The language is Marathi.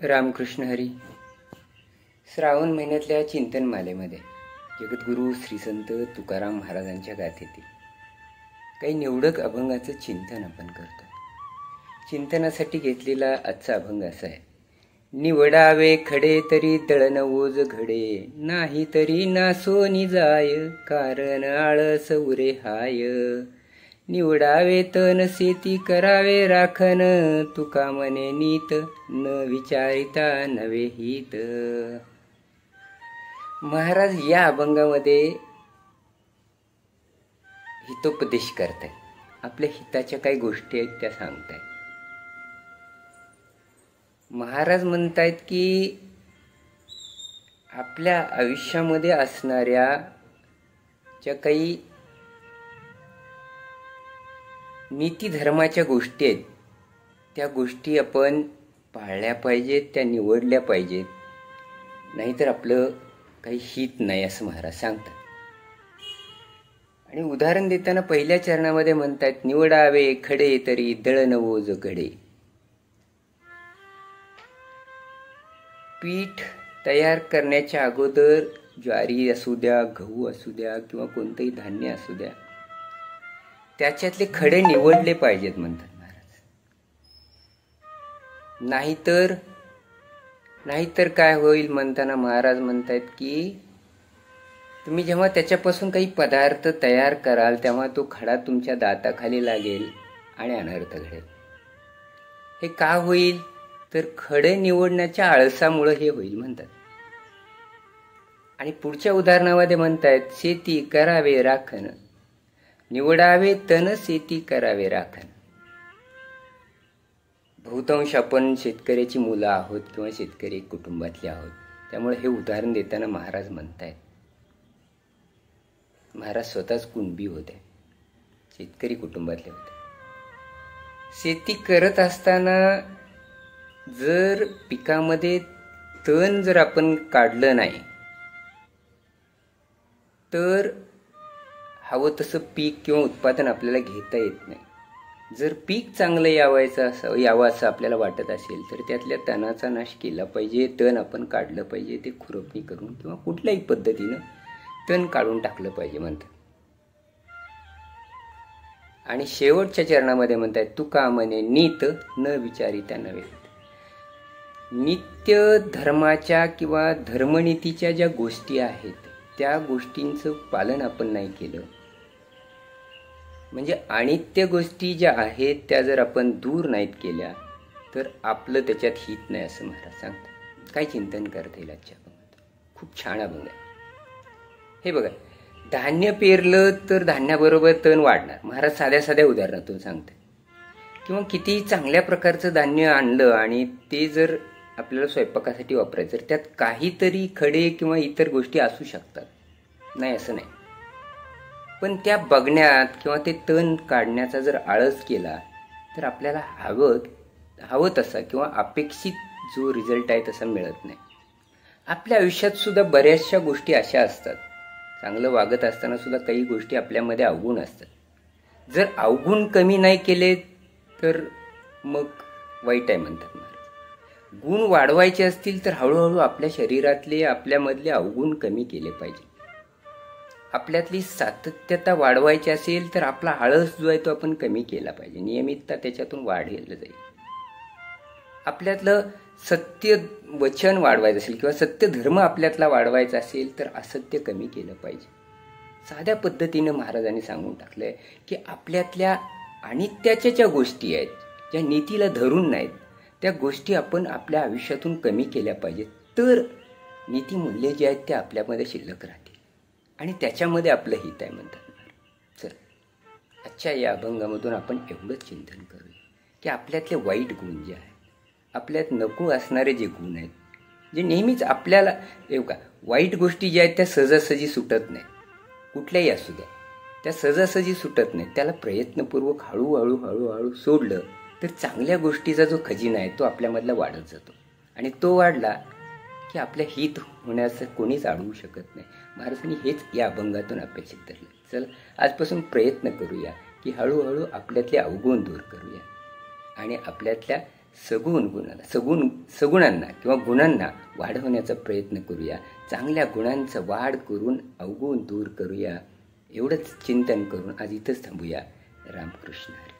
रामकृष्ण हरी. श्रावण महिन्यातल्या चिंतनमालेमध्ये जगद्गुरू श्री संत तुकाराम महाराजांच्या गाथेतील काही निवडक अभंगाचं चिंतन आपण करतो. चिंतनासाठी घेतलेला आजचा अभंग असा आहे. निवडावे खडे तरी दळण ओझ घडे, नाही तरी नासोनी जाय, कारण आळस उरे हाय. निवडावे तन शेती करावे राखण, तुका मने नीत न विचारिता नवे हित. महाराज या अभंगामध्ये हितोपदेश करताय. आपल्या हिताच्या काही गोष्टी आहेत त्या सांगताय. महाराज म्हणतायत की आपल्या आयुष्यामध्ये असणाऱ्या ज्या काही नीती धर्माच्या गोष्टी आहेत त्या गोष्टी आपण पाळल्या पाहिजेत, त्या निवडल्या पाहिजेत, नाहीतर आपलं काही हित नाही असं महाराज सांगतात. आणि उदाहरण देताना पहिल्या चरणामध्ये म्हणतात, निवडावे खडे तरी दळण ओझ घडे. पीठ तयार करण्याच्या अगोदर ज्वारी असू द्या, गहू असू द्या किंवा कोणतंही धान्य असू द्या, त्याच्यातले खडे निवडले पाहिजेत म्हणतात महाराज. नाहीतर काय होईल म्हणताना महाराज म्हणतात की तुम्ही जेव्हा त्याच्यापासून काही पदार्थ तयार कराल तेव्हा तो खडा तुमच्या दाताखाली लागेल आणि अनर्थ घडेल. हे का होईल तर खडे निवडण्याच्या आळसामुळे हे होईल म्हणतात. आणि पुढच्या उदाहरणामध्ये म्हणतात, शेती करावे राखण, निवडावे तन शेती करावे राखण. बहुतांश आपण शेतकऱ्याची मुलं आहोत किंवा शेतकरी कुटुंबातले आहोत, त्यामुळे हे उदाहरण देताना महाराज म्हणतायत. महाराज स्वतःच कुणबी होते, शेतकरी कुटुंबातले होते. शेती करत असताना जर पिकामध्ये तण जर आपण काढलं नाही तर हवं तसं पीक किंवा उत्पादन आपल्याला घेता येत नाही. जर पीक चांगलं यावं असं आपल्याला वाटत असेल तर त्यातल्या तणाचा नाश केला पाहिजे, तण आपण काढलं पाहिजे. ते खुरपणी करून किंवा कुठल्याही पद्धतीनं तण काढून टाकलं पाहिजे म्हणतात. आणि शेवटच्या चरणामध्ये म्हणतात, तुका म्हणे नीत न विचारिता नवे. नित्य धर्माच्या किंवा धर्मनीतीच्या ज्या गोष्टी आहेत त्या गोष्टींचं पालन आपण नाही केलं म्हणजे अनित्य गोष्टी ज्या आहेत त्या जर आपण दूर नाहीत केल्या तर आपलं त्याच्यात हित नाही असं महाराज सांगतात. काय चिंतन करता येईल आजच्या अभंगात. खूप छान अभंग आहे. हे बघा, धान्य पेरलं तर धान्याबरोबर तण वाढणार. महाराज साध्या साध्या उदाहरणातून सांगतात. किंवा किती चांगल्या प्रकारचं धान्य आणलं आणि ते जर आपल्याला स्वयंपाकासाठी वापरायचं तर त्यात काहीतरी खडे किंवा इतर गोष्टी असू शकतात, नाही असं नाही. पण त्या बघण्यात किंवा ते तण काढण्याचा जर आळस केला तर आपल्याला हवं तसा किंवा अपेक्षित जो रिझल्ट आहे तसा मिळत नाही. आपल्या आयुष्यात सुद्धा बऱ्याचशा गोष्टी अशा असतात, चांगलं वागत असताना सुद्धा काही गोष्टी आपल्यामध्ये अवगुण असतात. जर अवगुण कमी नाही केले तर मग वाईट आहे म्हणतात महाराज. गुण वाढवायचे असतील तर हळूहळू आपल्या शरीरातले आपल्यामधले अवगुण कमी केले पाहिजे. आपल्यातली सातत्यता वाढवायची असेल तर आपला आळस जो आहे तो आपण कमी केला पाहिजे. नियमितता त्याच्यातून वाढवलं जाईल. आपल्यातलं सत्य वचन वाढवायचं असेल किंवा सत्य धर्म आपल्यातला वाढवायचा असेल तर असत्य कमी केलं पाहिजे. साध्या पद्धतीनं महाराजांनी सांगून टाकलंय की आपल्यातल्या अनित्याच्या ज्या गोष्टी आहेत, ज्या नीतीला धरून नाहीत, त्या गोष्टी आपण आपल्या आयुष्यातून कमी केल्या पाहिजेत. तर नीतिमूल्य जे आहेत ते आपल्यामध्ये शिल्लक राहतील आणि त्याच्यामध्ये आपलं हित आहे म्हणतात. चल, आजच्या या अभंगामधून आपण एवढंच चिंतन करूया की आपल्यातले वाईट गुण जे आहेत, आपल्यात नको असणारे जे गुण आहेत, जे नेहमीच आपल्याला वाईट गोष्टी ज्या आहेत त्या सहजासहजी सुटत नाहीत. कुठल्याही असू द्या, त्या सहजासहजी सुटत नाहीत. त्याला प्रयत्नपूर्वक हळूहळू सोडलं तर चांगल्या गोष्टीचा जो खजिना आहे तो आपल्यामधला वाढत जातो. आणि तो वाढला की आपल्या हित होण्याचं कोणीच अडवू शकत नाही. महाराजांनी हेच या अभंगातून अपेक्षित धरलं. चल, आजपासून प्रयत्न करूया की हळूहळू आपल्यातले अवगुण दूर करूया आणि आपल्यातल्या सगुणांना किंवा गुणांना वाढवण्याचा प्रयत्न करूया. चांगल्या गुणांचं वाढ करून अवगुण दूर करूया. एवढंच चिंतन करून आज इथंच थांबूया. रामकृष्ण हरी.